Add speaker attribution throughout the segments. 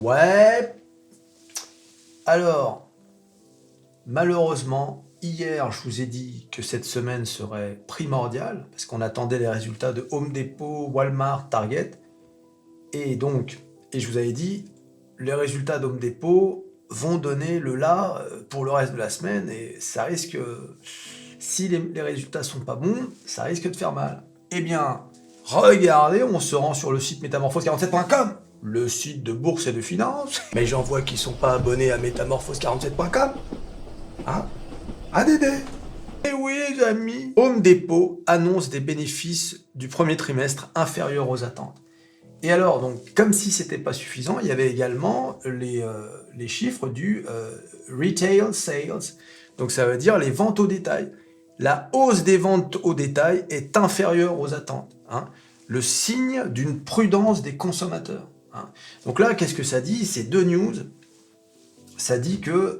Speaker 1: Ouais, alors, malheureusement, hier, je vous ai dit que cette semaine serait primordiale, parce qu'on attendait les résultats de Home Depot, Walmart, Target. Et donc, je vous avais dit, les résultats d'Home Depot vont donner le là pour le reste de la semaine, et ça risque, si les résultats sont pas bons, ça risque de faire mal. Eh bien, regardez, on se rend sur le site métamorphose47.com, le site de bourse et de finance. Mais j'en vois qui sont pas abonnés à métamorphose47.com. Hein? Ah Dédé. Eh oui les amis, Home Depot annonce des bénéfices du premier trimestre inférieurs aux attentes. Et alors, donc, comme si c'était pas suffisant, il y avait également les chiffres du retail sales. Donc ça veut dire les ventes au détail. La hausse des ventes au détail est inférieure aux attentes, hein. Le signe d'une prudence des consommateurs, hein. Donc là, qu'est-ce que ça dit? C'est deux news. Ça dit que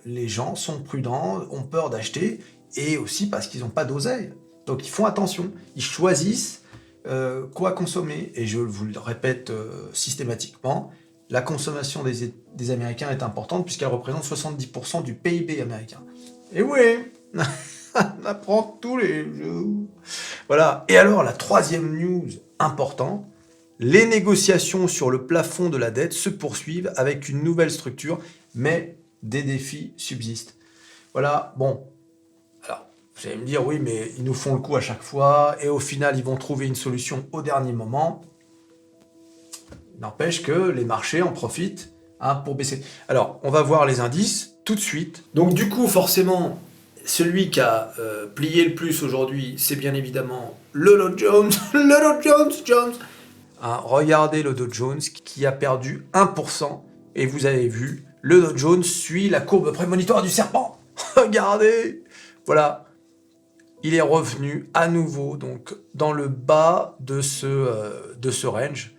Speaker 1: les gens sont prudents, ont peur d'acheter, et aussi parce qu'ils n'ont pas d'oseille. Donc ils font attention, ils choisissent quoi consommer. Et je vous le répète systématiquement, la consommation des Américains est importante puisqu'elle représente 70% du PIB américain. Et oui, on apprend tous les jours. Voilà. Et alors, la troisième news importante, les négociations sur le plafond de la dette se poursuivent avec une nouvelle structure, mais des défis subsistent. Voilà, bon. Alors, vous allez me dire, oui, mais ils nous font le coup à chaque fois, et au final, ils vont trouver une solution au dernier moment. N'empêche que les marchés en profitent, hein, pour baisser. Alors, on va voir les indices tout de suite. Donc, du coup, forcément, celui qui a plié le plus aujourd'hui, c'est bien évidemment le Dow Jones. Le Dow Jones. Hein, regardez le Dow Jones qui a perdu 1%. Et vous avez vu, le Dow Jones suit la courbe prémonitoire du serpent. Regardez. Voilà. Il est revenu à nouveau donc dans le bas de ce range.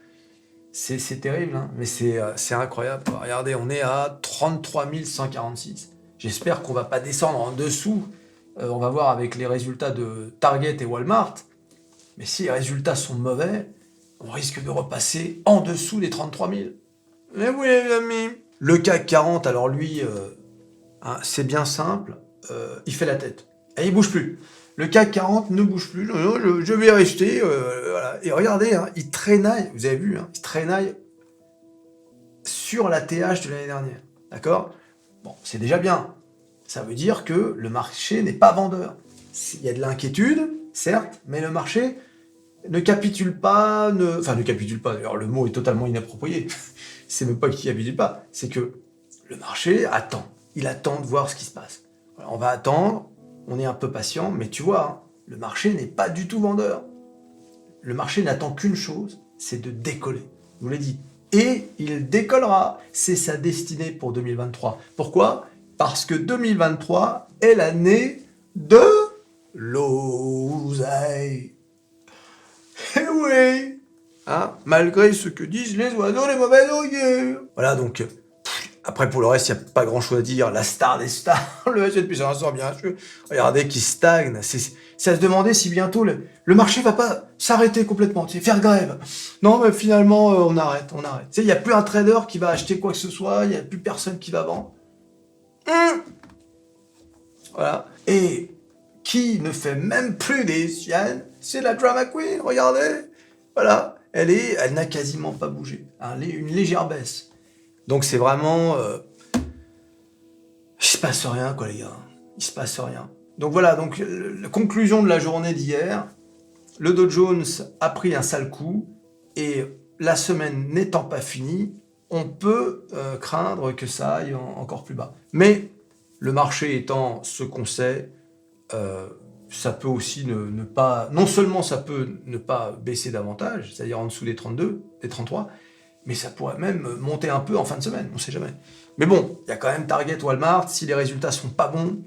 Speaker 1: C'est terrible, hein, mais c'est incroyable. Regardez, on est à 33 146. J'espère qu'on va pas descendre en dessous. On va voir avec les résultats de Target et Walmart. Mais si les résultats sont mauvais, on risque de repasser en dessous des 33 000. Mais oui, les amis. Le CAC 40, alors lui, hein, c'est bien simple. Il fait la tête. Et il bouge plus. Le CAC 40 ne bouge plus. Non, je vais rester. Voilà. Et regardez, hein, il traînaille. Vous avez vu, hein, il traînaille sur la TH de l'année dernière. D'accord? Bon, c'est déjà bien. Ça veut dire que le marché n'est pas vendeur. Il y a de l'inquiétude, certes, mais le marché ne capitule pas, enfin ne capitule pas, d'ailleurs le mot est totalement inapproprié, c'est même pas qu'il capitule pas, c'est que le marché attend, il attend de voir ce qui se passe. Voilà, on va attendre, on est un peu patient, mais tu vois, hein, le marché n'est pas du tout vendeur. Le marché n'attend qu'une chose, c'est de décoller, je vous l'ai dit. Et il décollera, c'est sa destinée pour 2023. Pourquoi? Parce que 2023 est l'année de l'oseille. Eh oui, hein, malgré ce que disent les oiseaux, les mauvais augures. Voilà, donc, après pour le reste, il n'y a pas grand chose à dire. La star des stars, le S&P 500, bien sûr. Regardez, qui stagne. C'est à se demander si bientôt le marché va pas s'arrêter complètement, tu sais, faire grève. Non, mais finalement, on arrête. Tu sais, il n'y a plus un trader qui va acheter quoi que ce soit, il n'y a plus personne qui va vendre. Voilà. Et qui ne fait même plus des siennes, c'est la drama queen, regardez. Voilà. Elle n'a quasiment pas bougé. Hein, une légère baisse. Donc c'est vraiment... il se passe rien, quoi, les gars. Il se passe rien. Donc voilà, donc la conclusion de la journée d'hier, le Dow Jones a pris un sale coup, et la semaine n'étant pas finie, on peut craindre que ça aille encore plus bas. Mais le marché étant ce qu'on sait, ça peut aussi ne pas... Non seulement ça peut ne pas baisser davantage, c'est-à-dire en dessous des 32, des 33, mais ça pourrait même monter un peu en fin de semaine, on sait jamais. Mais bon, il y a quand même Target, Walmart, si les résultats sont pas bons,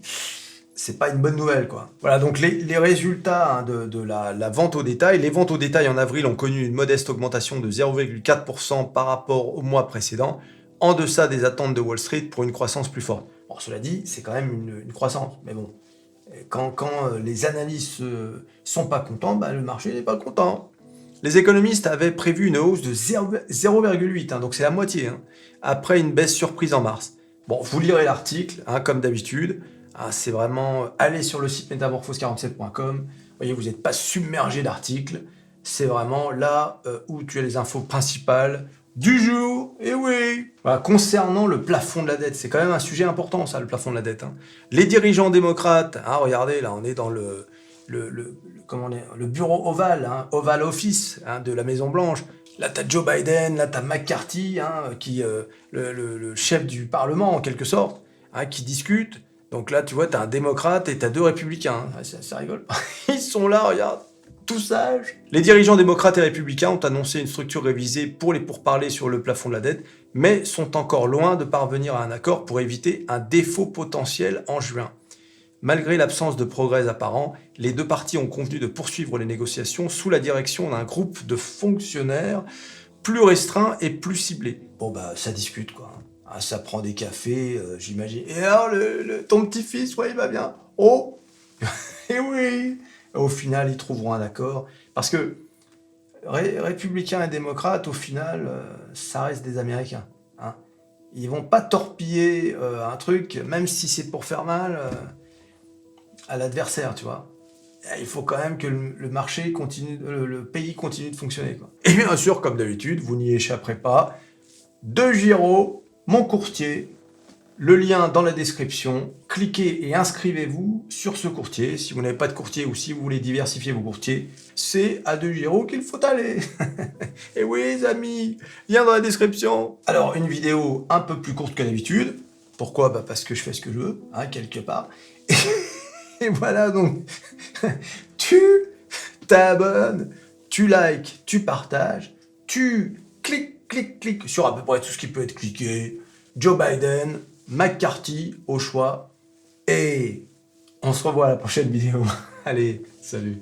Speaker 1: c'est pas une bonne nouvelle, quoi. Voilà, donc les résultats, hein, de la vente au détail. Les ventes au détail en avril ont connu une modeste augmentation de 0,4% par rapport au mois précédent, en deçà des attentes de Wall Street pour une croissance plus forte. Bon, cela dit, c'est quand même une croissance, mais bon, quand les analystes sont pas contents, bah, le marché n'est pas content. Les économistes avaient prévu une hausse de 0,8, donc c'est la moitié, après une baisse surprise en mars. Bon, vous lirez l'article, comme d'habitude. C'est vraiment... Allez sur le site métamorphose47.com. Vous voyez, vous n'êtes pas submergé d'articles. C'est vraiment là où tu as les infos principales du jour. Et oui, voilà, concernant le plafond de la dette, c'est quand même un sujet important, ça, le plafond de la dette. Les dirigeants démocrates, regardez, là, on est dans le bureau ovale, Oval Office de la Maison-Blanche. Là, t'as Joe Biden, là, t'as McCarthy, qui le chef du Parlement, en quelque sorte, qui discute. Donc là, tu vois, t'as un démocrate et t'as 2 républicains. Ça rigole. Ils sont là, regarde, tout sages. Les dirigeants démocrates et républicains ont annoncé une structure révisée pour les pourparlers sur le plafond de la dette, mais sont encore loin de parvenir à un accord pour éviter un défaut potentiel en juin. Malgré l'absence de progrès apparent, les 2 parties ont convenu de poursuivre les négociations sous la direction d'un groupe de fonctionnaires plus restreint et plus ciblé. Bon ça discute quoi. Ça prend des cafés, j'imagine. Et alors, ton petit-fils, ouais, il va bien. Oh. Et oui. Au final, ils trouveront un accord. Parce que républicains et démocrates, au final, ça reste des Américains. Ils vont pas torpiller un truc, même si c'est pour faire mal à l'adversaire, tu vois. Il faut quand même que le marché continue, le pays continue de fonctionner, quoi. Et bien sûr, comme d'habitude, vous n'y échapperez pas. De Giraud, mon courtier, le lien dans la description. Cliquez et inscrivez-vous sur ce courtier. Si vous n'avez pas de courtier ou si vous voulez diversifier vos courtiers, c'est à De Giraud qu'il faut aller. Et oui, les amis, lien dans la description. Alors, une vidéo un peu plus courte que d'habitude. Pourquoi ? Parce que je fais ce que je veux, quelque part. Et voilà, donc, tu t'abonnes, tu likes, tu partages, tu cliques sur à peu près tout ce qui peut être cliqué. Joe Biden, McCarthy au choix. Et on se revoit à la prochaine vidéo. Allez, salut.